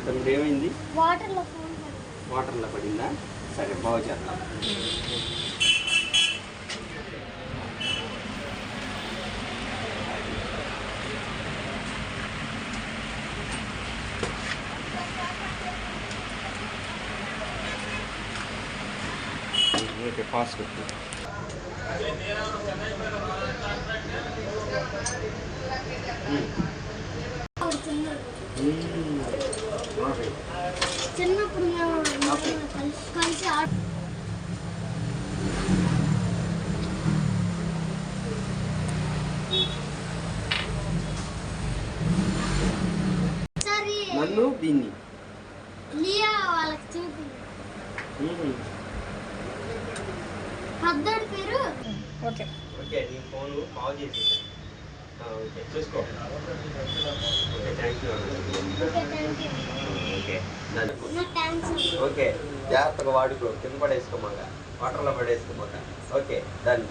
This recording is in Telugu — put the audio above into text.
తమ్ముడు ఏమైంది? వాటర్లో పడిందా? సరే బాగు చేద్దాం. ఓకే ఫాస్ట్ పెట్టు. చిన్నప్పుడు కలిసి నన్ను దీన్ని లియా వాళ్ళకి చూపి పెద్దోడి పేరు. ఓకే ఓకే నీ ఫోన్ కాల్ చేసి ఓకే చూసుకో. Okay thank you. Okay okay జాగ్రత్తగా వాడుకో, కింద పడేసుకోమాక, వాటర్లో పడేసుకోమాక. ఓకే దాన్ని